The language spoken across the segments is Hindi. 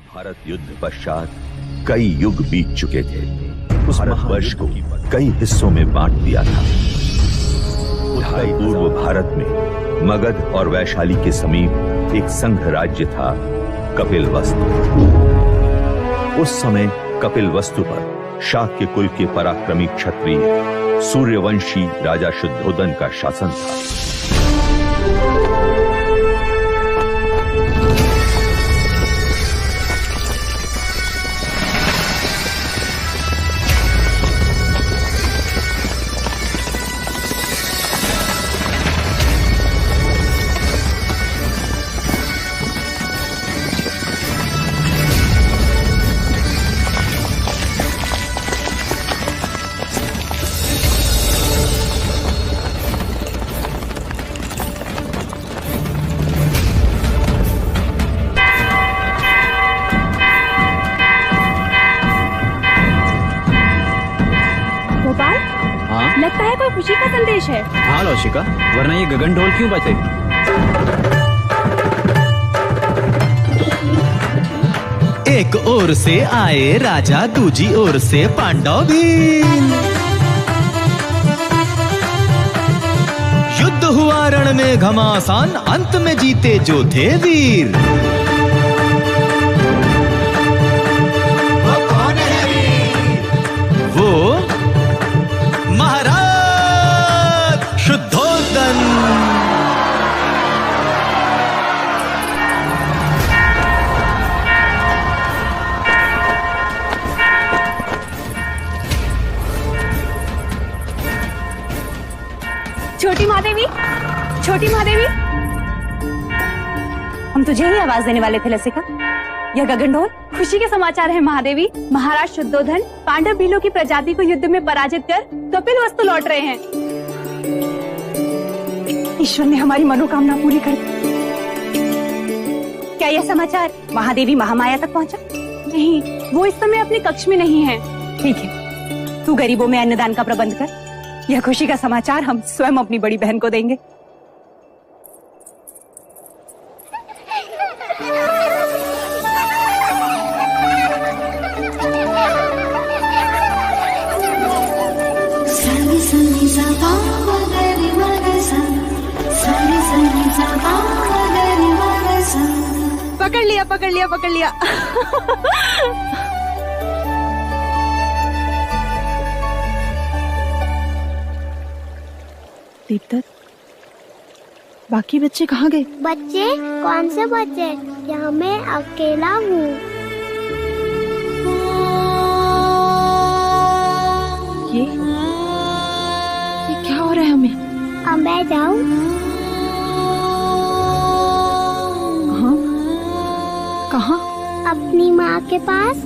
महाभारत युद्ध पश्चात कई युग बीत चुके थे। उस भारतवर्ष को कई हिस्सों में बांट दिया था। उत्तर पूर्व भारत में मगध और वैशाली के समीप एक संघ राज्य था, कपिलवस्तु। उस समय कपिलवस्तु पर शाक्य कुल के पराक्रमी क्षत्रिय सूर्यवंशी राजा शुद्धोधन का शासन था। लगता है कोई खुशी का संदेश है। हाँ लौशिका, वरना ये गगन ढोल क्यों बजे? एक ओर से आए राजा, दूजी ओर से पांडव भी। युद्ध हुआ रण में घमासान, अंत में जीते जो थे वीर। वो कौन है वीर? वो महाराज शुद्धोधन। छोटी महादेवी, छोटी महादेवी, हम तुझे ही आवाज देने वाले थे लसिका। यह गगन ढोल खुशी के समाचार है महादेवी। महाराज शुद्धोधन पांडव भीलों की प्रजाति को युद्ध में पराजित कर कपिलवस्तु लौट रहे हैं। ईश्वर ने हमारी मनोकामना पूरी कर दी। क्या यह समाचार महादेवी महामाया तक पहुंचा? नहीं, वो इस समय अपने कक्ष में नहीं है। ठीक है, तू गरीबों में अन्नदान का प्रबंध कर। यह खुशी का समाचार हम स्वयं अपनी बड़ी बहन को देंगे। पकड़ लिया, पकड़ लिया, पकड़ लिया। दीप्त, बाकी बच्चे कहाँ गए? बच्चे? कौन से बच्चे? यहाँ मैं अकेला हूँ। ये क्या हो रहा है हमें? अब मैं जाऊँ? कहाँ? अपनी माँ के पास।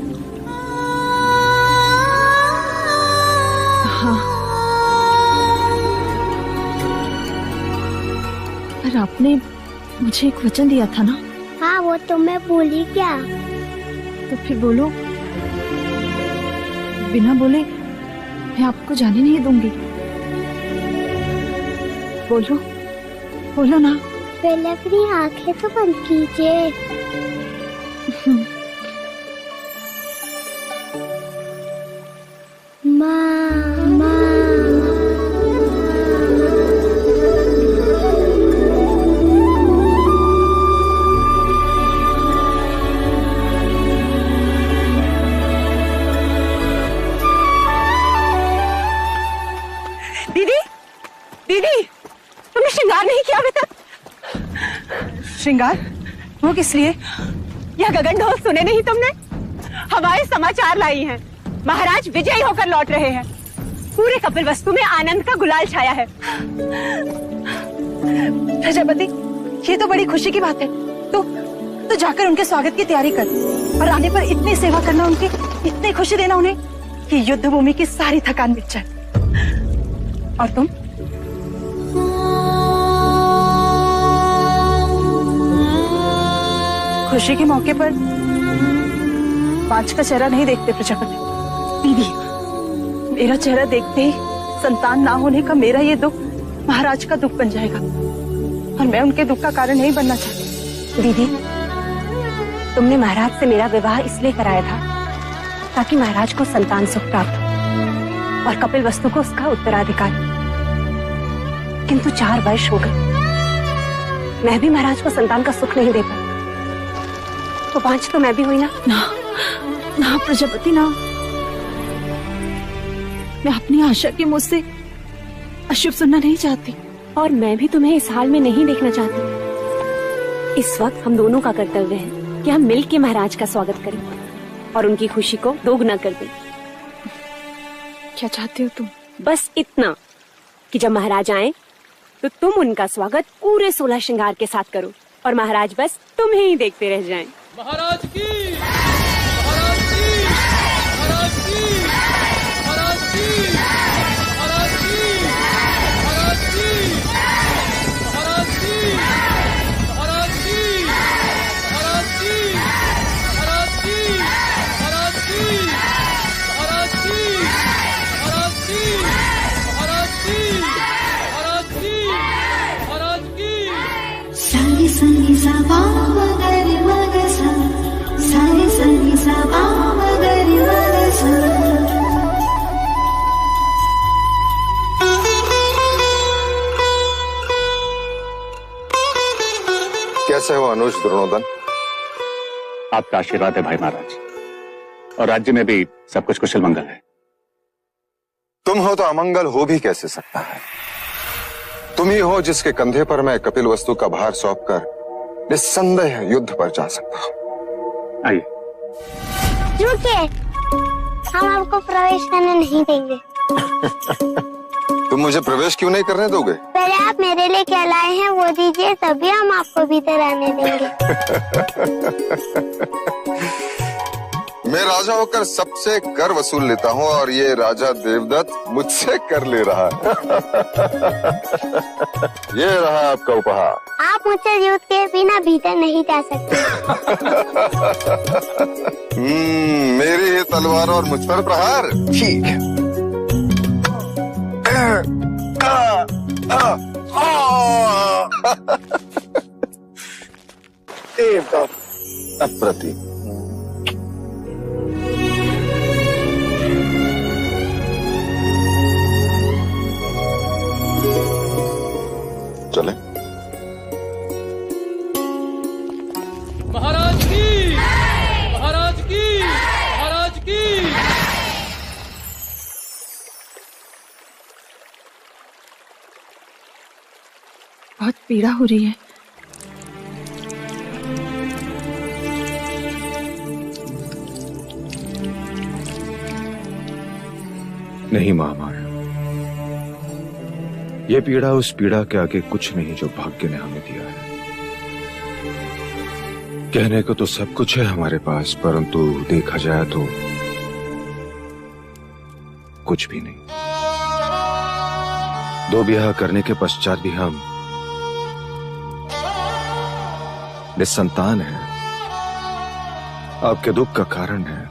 हाँ, पर आपने मुझे एक वचन दिया था ना? हाँ, वो तो मैं भूली क्या? तो फिर बोलो। बिना बोले मैं आपको जाने नहीं दूंगी। बोलो, बोलो ना। पहले अपनी आंखें तो बंद कीजिए। दीदी, दीदी, तुमने श्रृंगार नहीं किया अभी तक? श्रृंगार? वो किस लिए? यह गगन ढोल सुने नहीं तुमने? हवाएं समाचार लाई हैं। महाराज विजयी होकर लौट रहे हैं। पूरे कपिलवस्तु में आनंद का गुलाल छाया है। प्रजापति, ये तो बड़ी खुशी की बात है। तो जाकर उनके स्वागत की तैयारी कर और आने पर इतनी सेवा करना, उनकी इतनी खुशी देना उन्हें कि युद्ध भूमि की सारी थकान मिट जाए। और तुम? खुशी के मौके पर पांच का चेहरा नहीं देखते प्रजापति। दीदी, मेरा चेहरा देखते ही संतान ना होने का मेरा ये दुख महाराज का दुख बन जाएगा और मैं उनके दुख का कारण नहीं बनना चाहती। दीदी, तुमने महाराज से मेरा विवाह इसलिए कराया था ताकि महाराज को संतान सुख प्राप्त हो और कपिल वस्तु को उसका उत्तराधिकार। किंतु 4 वर्ष हो गए, मैं भी महाराज को संतान का सुख नहीं दे पाई। तो 5 तो मैं भी हुई ना। ना प्रजापति ना, मैं अपनी आशा के मुंह से अशुभ सुनना नहीं चाहती। और मैं भी तुम्हें इस हाल में नहीं देखना चाहती। इस वक्त हम दोनों का कर्तव्य है कि हम मिलकर महाराज का स्वागत करें और उनकी खुशी को दोगुना कर दें। क्या चाहती हो तुम? बस इतना कि जब महाराज आए तो तुम उनका स्वागत पूरे 16 श्रृंगार के साथ करो और महाराज बस तुम्हें ही देखते रह जाएं। महाराज की, महाराज की, महाराज की, महाराज की, महाराज की, महाराज की, महाराज की, महाराज की, महाराज की, महाराज की, महाराज की, महाराज की, महाराज की, महाराज की, महाराज की, महाराज की। सारी संगी सबा मगर मगर सा, सारी संगी सबा मगर मगर सा। कैसे हो अनुज द्रोणोदन? आपका आशीर्वाद है भाई महाराज, और राज्य में भी सब कुछ कुशल मंगल है। तुम हो तो अमंगल हो भी कैसे सकता है? तुम ही हो जिसके कंधे पर मैं कपिल वस्तु का भार सौंपकर निस्संदेह युद्ध पर जा सकता हूं। आइए। रुकिए, हम आपको प्रवेश करने नहीं देंगे। तुम मुझे प्रवेश क्यों नहीं करने दोगे? पहले आप मेरे लिए क्या लाए हैं वो दीजिए, तभी हम आपको भीतर आने देंगे। मैं राजा होकर सबसे कर वसूल लेता हूँ और ये राजा देवदत्त मुझसे कर ले रहा है। ये रहा आपका उपहार। आप मुझसे युद्ध के बिना भीतर नहीं जा सकते। मेरी ही तलवार और मुझ पर प्रहार। ठीक है। देवदत्त अप्रतिम। चले। महाराज की, महाराज की, महाराज की। बहुत पीड़ा हो रही है। नहीं महामाया, ये पीड़ा उस पीड़ा के आगे कुछ नहीं जो भाग्य ने हमें दिया है। कहने को तो सब कुछ है हमारे पास, परंतु देखा जाए तो कुछ भी नहीं। 2 ब्याह करने के पश्चात भी हम निसंतान हैं। आपके दुख का कारण है।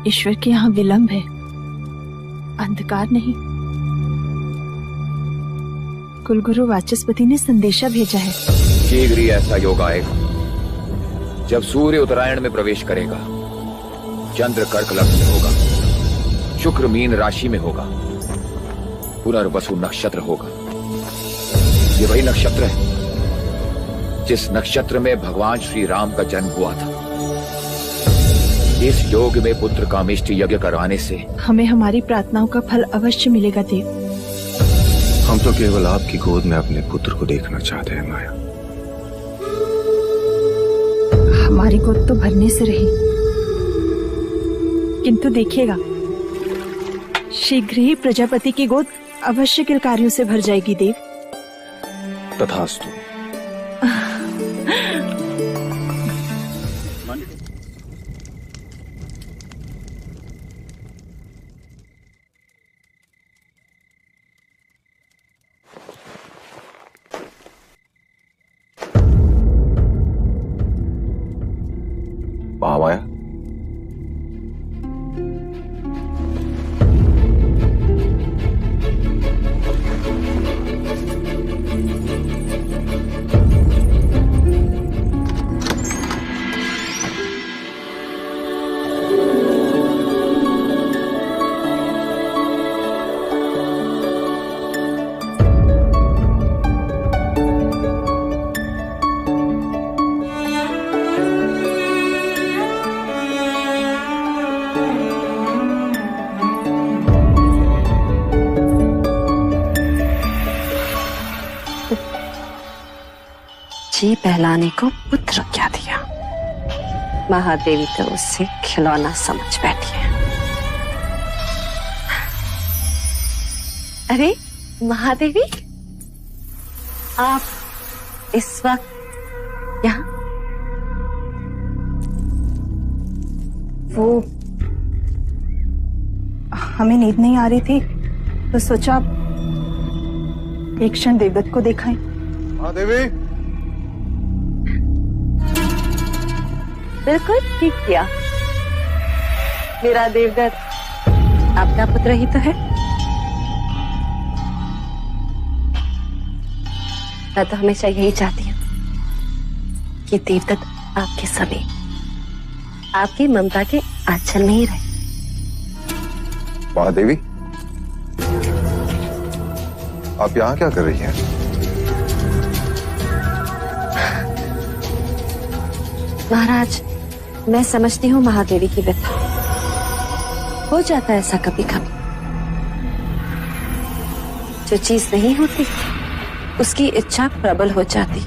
ईश्वर के यहाँ विलंब है, अंधकार नहीं। कुलगुरु वाचस्पति ने संदेशा भेजा है। शीघ्र ही ऐसा योग आएगा जब सूर्य उत्तरायण में प्रवेश करेगा, चंद्र कर्क लग्न में होगा, शुक्र मीन राशि में होगा, पुनर्वसु नक्षत्र होगा। ये वही नक्षत्र है जिस नक्षत्र में भगवान श्री राम का जन्म हुआ था। इस योग में पुत्र कामेष्टि यज्ञ करवाने से हमें हमारी प्रार्थनाओं का फल अवश्य मिलेगा देव। हम तो केवल आपकी गोद में अपने पुत्र को देखना चाहते हैं माया। हमारी गोद तो भरने से रही, किंतु देखिएगा शीघ्र ही प्रजापति की गोद अवश्य किलकारियों से भर जाएगी देव। तथास्तु। महामाया, जी बहलाने को पुत्र क्या दिया, महादेवी तो उससे खिलौना समझ बैठी है। अरे महादेवी, आप इस वक्त यहाँ? वो हमें नींद नहीं आ रही थी तो सोचा एक क्षण देवदत्त को देखाएं। हाँ देवी, बिल्कुल ठीक किया। मेरा देवदत्त आपका पुत्र ही तो है। मैं तो हमेशा यही चाहती हूँ कि देवदत्त आपके समीप, आपकी ममता के आंचल में ही रहे। महादेवी, आप यहाँ क्या कर रही हैं? महाराज, मैं समझती हूँ महादेवी की व्यथा। हो जाता है ऐसा कभी कभी। जो चीज नहीं होती उसकी इच्छा प्रबल हो जाती।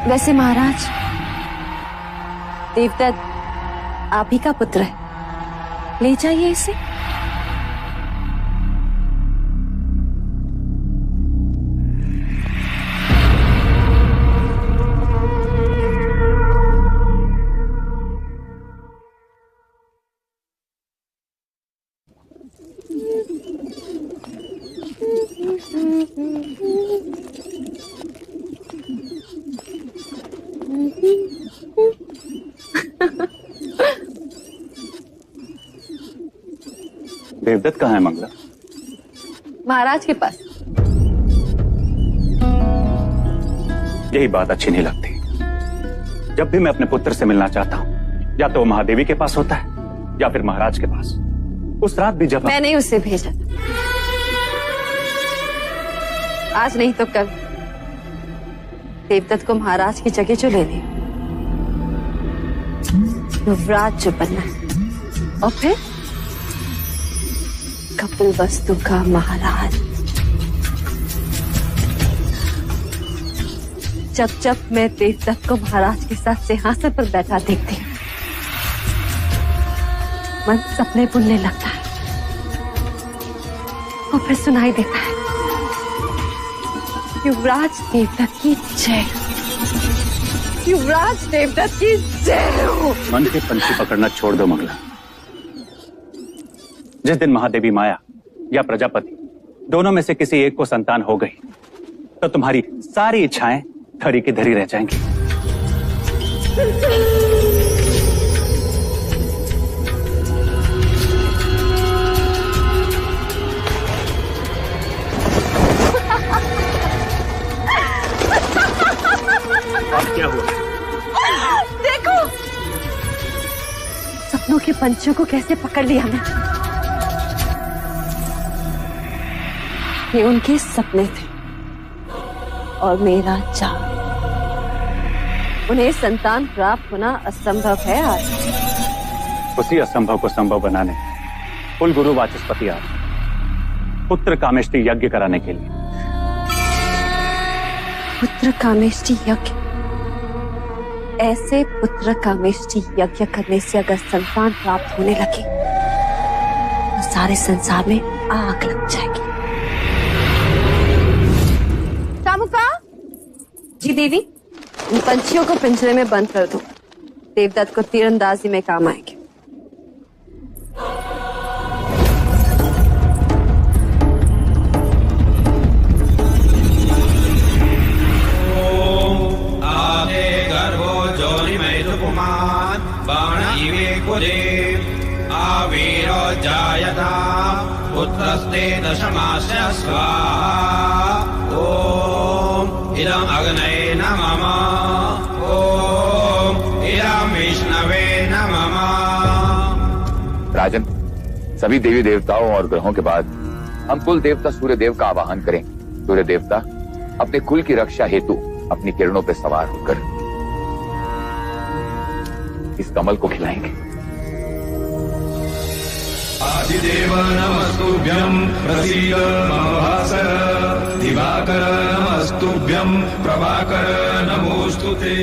वैसे महाराज, देवदत्त आप ही का पुत्र है, ले जाइए इसे। देवदत्त कहाँ है मंगला? महाराज के पास। यही बात अच्छी नहीं लगती। जब भी मैं अपने पुत्र से मिलना चाहता हूँ, या तो वो महादेवी के पास होता है या फिर महाराज के पास। उस रात भी जब मैंने उसे भेजा था, आज नहीं तो कल देवदत्त को महाराज की जगह जो लेनी, युवराज जो बनना है, और फिर कपिल वस्तु का महाराज। जब जब मैं देवदत्त को महाराज के साथ सिंहासन पर बैठा देखती हूँ, मन सपने बुनने लगता है और फिर सुनाई देता है, युवराज देवदत्त की जय, युवराज देवदत्त की जय हो। मन के पंछी पकड़ना छोड़ दो मंगला। जिस दिन महादेवी माया या प्रजापति दोनों में से किसी एक को संतान हो गई, तो तुम्हारी सारी इच्छाएं धरी की धरी रह जाएंगी। अब क्या हुआ? देखो, सपनों के पंछियों को कैसे पकड़ लिया मैं। ये उनके सपने थे और मेरा चाव। उन्हें संतान प्राप्त होना असंभव है आज। उसी असंभव को संभव बनाने कुल गुरु वाचस्पति आज पुत्र कामेष्टि यज्ञ कराने के लिए। पुत्र कामेष्टि यज्ञ? ऐसे पुत्र कामेष्टि यज्ञ करने से अगर संतान प्राप्त होने लगे तो सारे संसार में आग लग जाएगी। जी देवी, इन पंछियों को पिंजरे में बंद कर दो। देवदत्त को तीरंदाजी में काम आएंगे। आदे गर्भो ज्योतिमय सुकुमार बाण इवे कुले आवीरो जायता पुत्रस्ते दशमास्य स्वाहा। ओम इदं अग्नये नमः। ओम इदं विष्णवे नमः। राजन, सभी देवी देवताओं और ग्रहों के बाद हम कुल देवता सूर्य देव का आवाहन करें। सूर्य देवता अपने कुल की रक्षा हेतु अपनी किरणों पर सवार होकर इस कमल को खिलाएंगे। वासिदेव नमस्तुभ्यं प्रसीद मम भास्कर दिवाकर नमस्तुभ्यं प्रभाकर नमोस्तुते।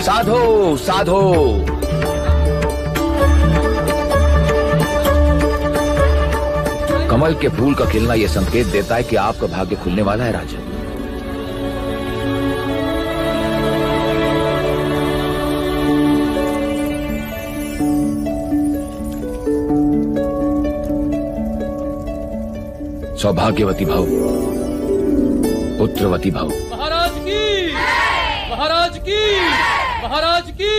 साधो साधो कमल के फूल का खिलना यह संकेत देता है कि आपका भाग्य खुलने वाला है राजन। सौभाग्यवती भव, पुत्रवती भव। महाराज की, महाराज की, महाराज की।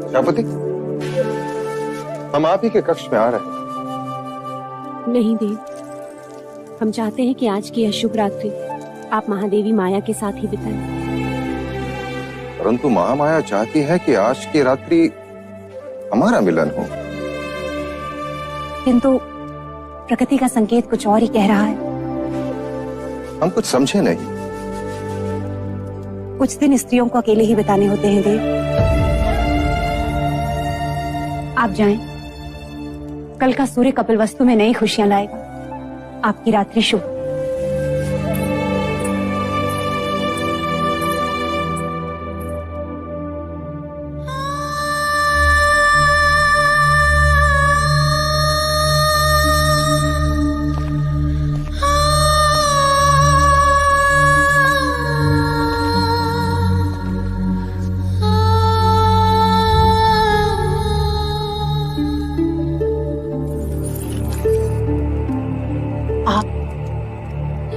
सेनापति, हम आप ही के कक्ष में आ रहे हैं। नहीं देव, हम चाहते हैं कि आज की यह शुभ रात्रि आप महादेवी माया के साथ ही बिताएं। परंतु महामाया चाहती है कि आज की रात्रि हमारा मिलन हो। किंतु प्रकृति का संकेत कुछ और ही कह रहा है। हम कुछ समझे नहीं। कुछ दिन स्त्रियों को अकेले ही बिताने होते हैं देव। आप जाएं। कल का सूर्य कपिलवस्तु में नई खुशियां लाएगा। आपकी रात्रि शुभ।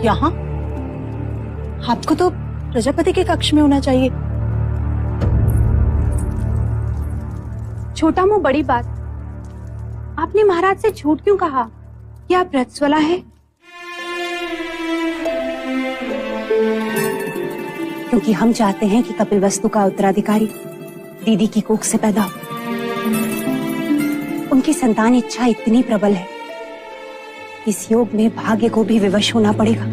यहाँ? आपको तो प्रजापति के कक्ष में होना चाहिए। छोटा मुंह बड़ी बात। आपने महाराज से झूठ क्यों कहा कि आप रजस्वला है? क्योंकि हम चाहते हैं कि कपिलवस्तु का उत्तराधिकारी दीदी की कोख से पैदा हो। उनकी संतान इच्छा इतनी प्रबल है, इस योग में भाग्य को भी विवश होना पड़ेगा।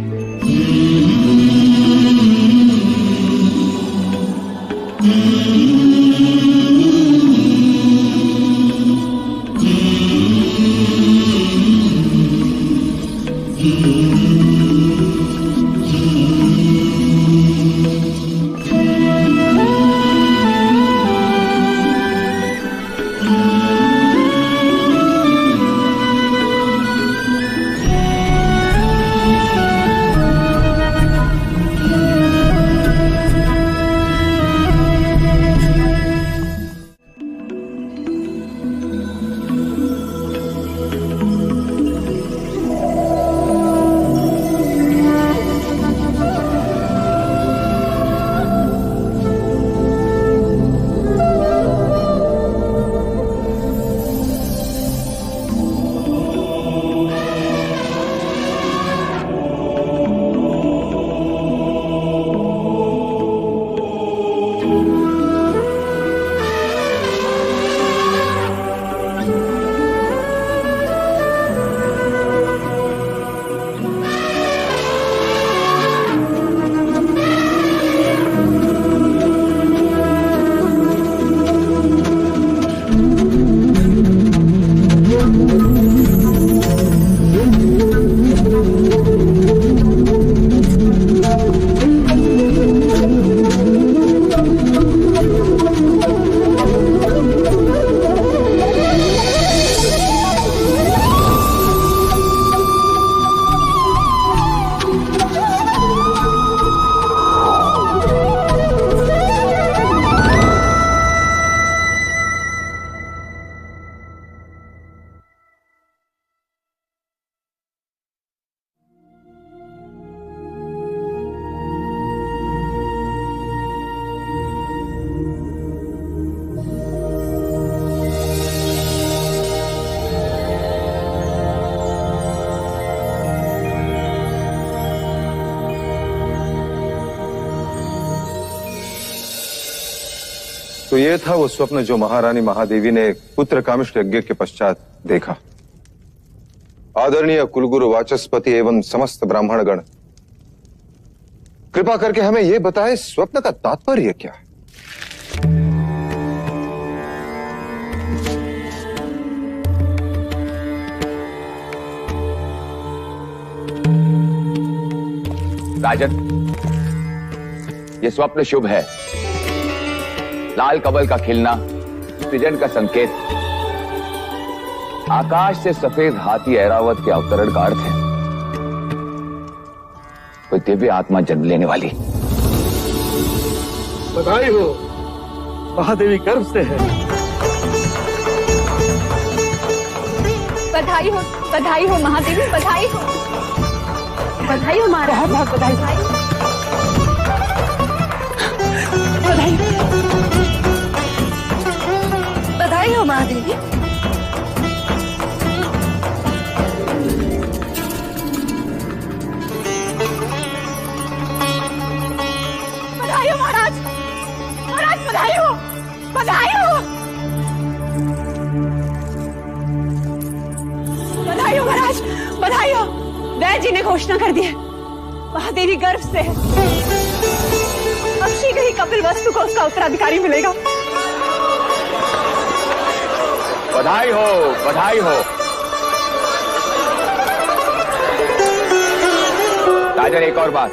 ये था वो स्वप्न जो महारानी महादेवी ने पुत्र कामिष्ट यज्ञ के पश्चात देखा। आदरणीय कुलगुरु वाचस्पति एवं समस्त ब्राह्मणगण, कृपा करके हमें यह बताएं स्वप्न का तात्पर्य क्या है? राजन, ये स्वप्न शुभ है। लाल कमल का खिलना सृजन का संकेत, आकाश से सफेद हाथी ऐरावत के अवतरण का अर्थ है। कोई दिव्य आत्मा जन्म लेने वाली। बधाई हो, महादेवी गर्भ से है। बधाई हो महादेवी, बधाई हो महाराज, बहुत बहुत बधाई। बधाई हो महादेवी। बधाई हो महाराज, बधाई हो महाराज, बधाई हो। वैद्य जी ने घोषणा कर दी है, महादेवी गर्भ से है। अब शीघ्र ही कपिल वस्तु को उसका उत्तराधिकारी मिलेगा। बधाई हो, बधाई हो। राजन, एक और बात,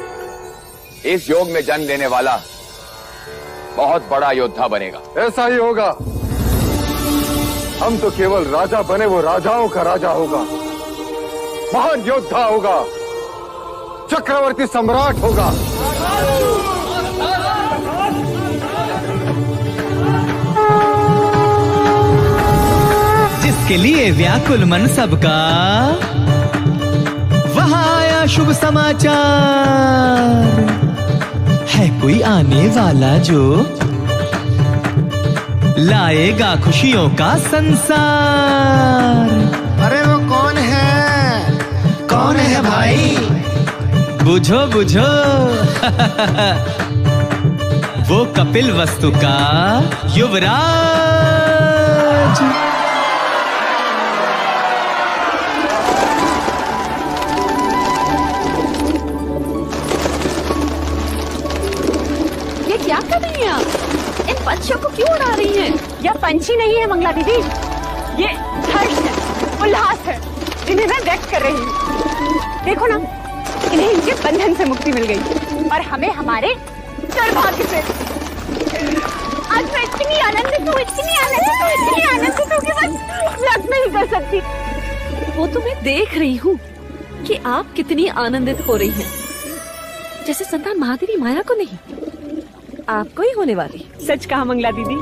इस योग में जन्म लेने वाला बहुत बड़ा योद्धा बनेगा। ऐसा ही होगा। हम तो केवल राजा बने, वो राजाओं का राजा होगा, महान योद्धा होगा, चक्रवर्ती सम्राट होगा। जिसके लिए व्याकुल मन सबका, वहां आया शुभ समाचार। है कोई आने वाला जो लाएगा खुशियों का संसार। अरे वो कौन है? कौन है भाई? बुझो बुझो वो कपिल वस्तु का युवराज। ये क्या कर रही हैं आप? इन पंछियों को क्यों उड़ा रही हैं? यह पंछी नहीं है मंगला दीदी, ये हर्ष है, उल्लास है, जिन्हें मैं व्यक्त कर रही हूँ। देखो ना, इन्हें इनके बंधन से मुक्ति मिल गई और हमें हमारे दुर्भाग्य से। आज मैं इतनी आनंदित हूँ कि बस व्यक्त नहीं कर सकती। वो तो मैं देख रही हूँ कि आप कितनी आनंदित हो रही हैं। जैसे संतान महादेवी माया को नहीं, आपको ही होने वाली। सच कहा मंगला दीदी,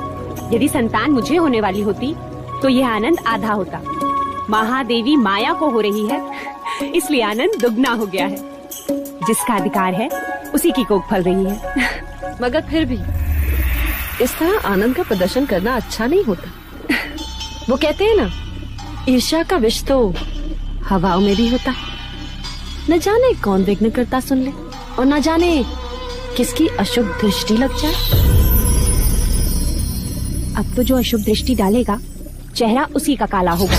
यदि संतान मुझे होने वाली होती तो यह आनंद आधा होता। महादेवी माया को हो रही है, इसलिए आनंद दुगना हो गया है। जिसका अधिकार है उसी की कोख फल रही है। मगर फिर भी इस तरह आनंद का प्रदर्शन करना अच्छा नहीं होता। वो कहते हैं ना, ईर्ष्या का विष तो हवाओं में भी होता है। न जाने कौन विघ्न करता सुन ले, और न जाने किसकी अशुभ दृष्टि लग जाए। अब तो जो अशुभ दृष्टि डालेगा, चेहरा उसी का काला होगा।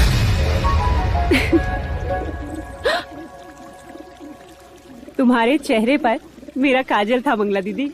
तुम्हारे चेहरे पर मेरा काजल था मंगला दीदी।